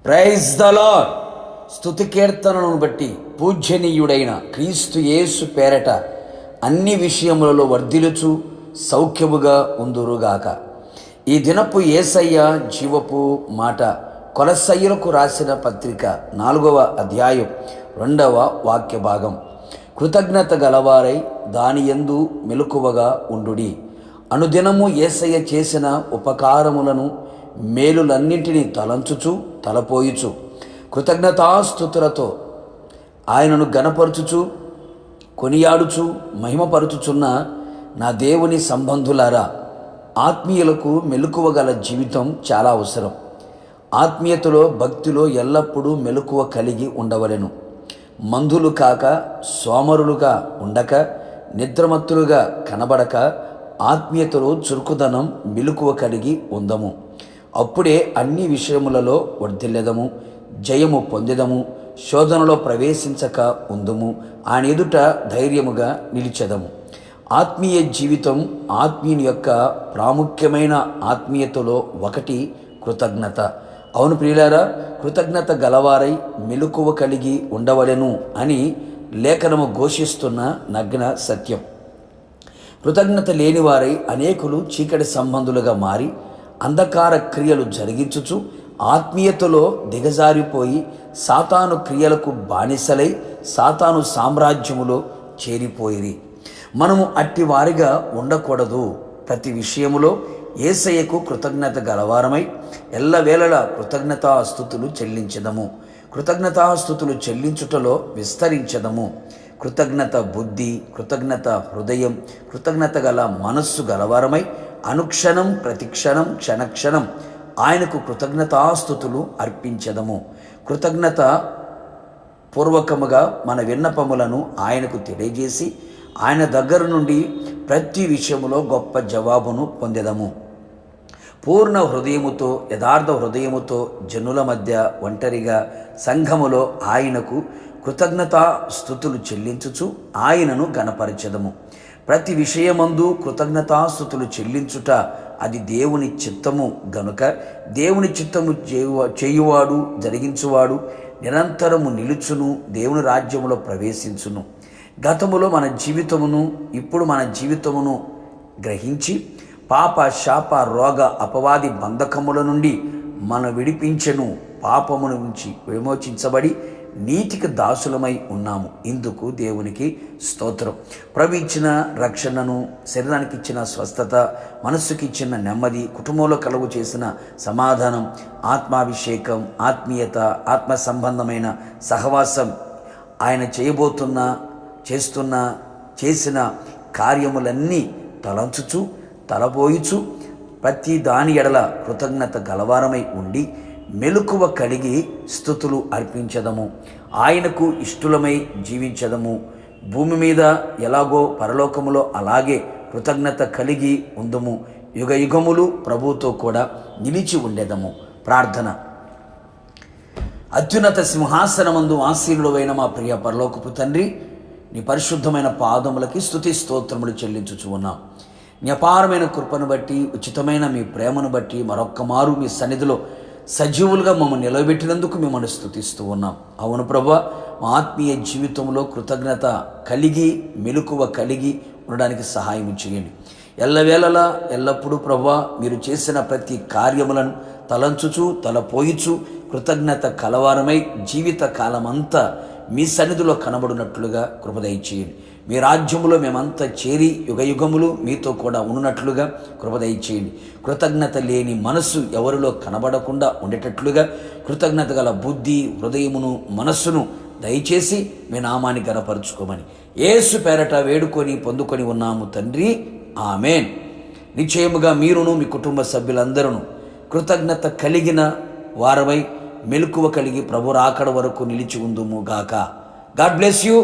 Praise the lord. స్తుతి కీర్తనలను బట్టి పూజ్యనీయుడైన క్రీస్తు యేసు పేరట అన్ని విషయములలో వర్ధిలుచు సౌఖ్యముగా ఉందురుగాక. ఈ దినపు యేసయ్య జీవపు మాట కొలస్సయ్యులకు రాసిన పత్రిక 4వ అధ్యాయం 2వ వాక్య భాగం. కృతజ్ఞత గలవారై దానియందు మెలకువగా ఉండుడి. అనుదినము యేసయ్య చేసిన ఉపకారములను మేలులన్నింటినీ తలంచుచు తలపోయుచు కృతజ్ఞతాస్తుతులతో ఆయనను గణపరుచుచు కొనియాడుచు మహిమపరుచుచున్న నా దేవుని సంబంధులారా, ఆత్మీయులకు మెలకువ గల జీవితం చాలా అవసరం. ఆత్మీయతలో భక్తిలో ఎల్లప్పుడూ మెలకువ కలిగి ఉండవలెను. మందులు కాక, సోమరులుగా ఉండక, నిద్రమత్తులుగా కనబడక ఆత్మీయతలో చురుకుదనం మెలకువ కలిగి ఉందము. అప్పుడే అన్ని విషయములలో వర్ధిల్లెదము, జయము పొందెదము, శోధనలో ప్రవేశించక ఉందుము, ఆయన ఎదుట ధైర్యముగా నిలిచెదము. ఆత్మీయ జీవితం ఆత్మీయుని యొక్క ప్రాముఖ్యమైన ఆత్మీయతలో ఒకటి కృతజ్ఞత. అవును ప్రియులారా, కృతజ్ఞత గలవారై మెలకువ కలిగి ఉండవలెను అని లేఖనము ఘోషిస్తున్న నగ్న సత్యం. కృతజ్ఞత లేనివారై అనేకులు చీకటి సంబంధులుగా మారి అంధకార క్రియలు జరిగించుచు ఆత్మీయతలో దిగజారిపోయి సాతాను క్రియలకు బానిసలై సాతాను సామ్రాజ్యములో చేరిపోయిరి. మనము అట్టి వారిగా ఉండకూడదు. ప్రతి విషయములో యేసయ్యకు కృతజ్ఞత గలవారమై ఎల్లవేళలా కృతజ్ఞతాస్తుతులు చెల్లించదము. కృతజ్ఞతాస్తుతులు చెల్లించుటలో విస్తరించదము. కృతజ్ఞత బుద్ధి, కృతజ్ఞత హృదయం, కృతజ్ఞత గల మనస్సు గలవారమై అనుక్షణం ప్రతిక్షణం క్షణక్షణం ఆయనకు కృతజ్ఞతాస్తుతులు అర్పించదము. కృతజ్ఞత పూర్వకముగా మన విన్నపములను ఆయనకు తెలియజేసి ఆయన దగ్గర నుండి ప్రతి విషయములో గొప్ప జవాబును పొందెదము. పూర్ణ హృదయముతో, యథార్థ హృదయముతో జనుల మధ్య ఒంటరిగా సంఘములో ఆయనకు కృతజ్ఞతాస్తుతులు చెల్లించుచు ఆయనను గణపరచెదము. ప్రతి విషయమందు కృతజ్ఞతాస్తుతులు చెల్లించుట అది దేవుని చిత్తము గనుక దేవుని చిత్తము చేయువాడు, జరిగించువాడు నిరంతరము నిలుచును, దేవుని రాజ్యములో ప్రవేశించును. గతములో మన జీవితమును, ఇప్పుడు మన జీవితమును గ్రహించి పాప శాప రోగ అపవాది బంధకముల నుండి మన విడిపించెను. పాపము నుంచి విమోచించబడి నీతికి దాసులమై ఉన్నాము. ఇందుకు దేవునికి స్తోత్రం. ప్రభు ఇచ్చిన రక్షణను, శరీరానికి ఇచ్చిన స్వస్థత, మనస్సుకి ఇచ్చిన నెమ్మది, కుటుంబంలో కలుగు చేసిన సమాధానం, ఆత్మాభిషేకం, ఆత్మీయత, ఆత్మ సంబంధమైన సహవాసం, ఆయన చేసిన కార్యములన్నీ తలంచుచు తలపోయుచు ప్రతి దాని ఎడల కృతజ్ఞత గలవారమై ఉండి మెలకువ కలిగి స్తుతులు అర్పించదము. ఆయనకు ఇష్టలమై జీవించదము. భూమి మీద ఎలాగో పరలోకములో అలాగే కృతజ్ఞత కలిగి ఉందము. యుగ యుగములు ప్రభువుతో కూడా నిలిచి ఉండేదము. ప్రార్థన. అత్యున్నత సింహాసనమందు ఆసీనుడైన మా ప్రియ పరలోకపు తండ్రి, నీ పరిశుద్ధమైన పాదములకి స్తుతి స్తోత్రములు చెల్లించుచు ఉన్నాం. నీ అపారమైన కృపను బట్టి, ఉచితమైన మీ ప్రేమను బట్టి మరొక్క మారు మీ సన్నిధిలో సజీవులుగా మమ్మల్ని నిలబెట్టినందుకు మిమ్మల్ని స్తుతిస్తూ ఉన్నాం. అవును ప్రభువా, మా ఆత్మీయ జీవితంలో కృతజ్ఞత కలిగి మెలకువ కలిగి ఉండడానికి సహాయం చేయండి. ఎల్లవేళలా ఎల్లప్పుడూ ప్రభువా, మీరు చేసిన ప్రతి కార్యములను తలంచుచు తలపోయిచు కృతజ్ఞత కలవారమై జీవిత కాలమంతా మీ సన్నిధిలో కనబడినట్లుగా కృప దయచేయండి. మీ రాజ్యములో మేమంతా చేరి యుగయుగములు మీతో కూడా ఉన్నట్లుగా కృప దయచేయండి. కృతజ్ఞత లేని మనస్సు ఎవరిలో కనబడకుండా ఉండేటట్లుగా కృతజ్ఞత గల బుద్ధి, హృదయమును, మనస్సును దయచేసి మీ నామాన్ని గణపరుచుకోమని యేసు పేరట వేడుకొని పొందుకొని ఉన్నాము తండ్రి. ఆమేన్. నిశ్చయముగా మీరును మీ కుటుంబ సభ్యులందరూ కృతజ్ఞత కలిగిన వారమై మెలకువ కలిగి ప్రభు రాకడ వరకు నిలిచి ఉందుము గాక. God bless you.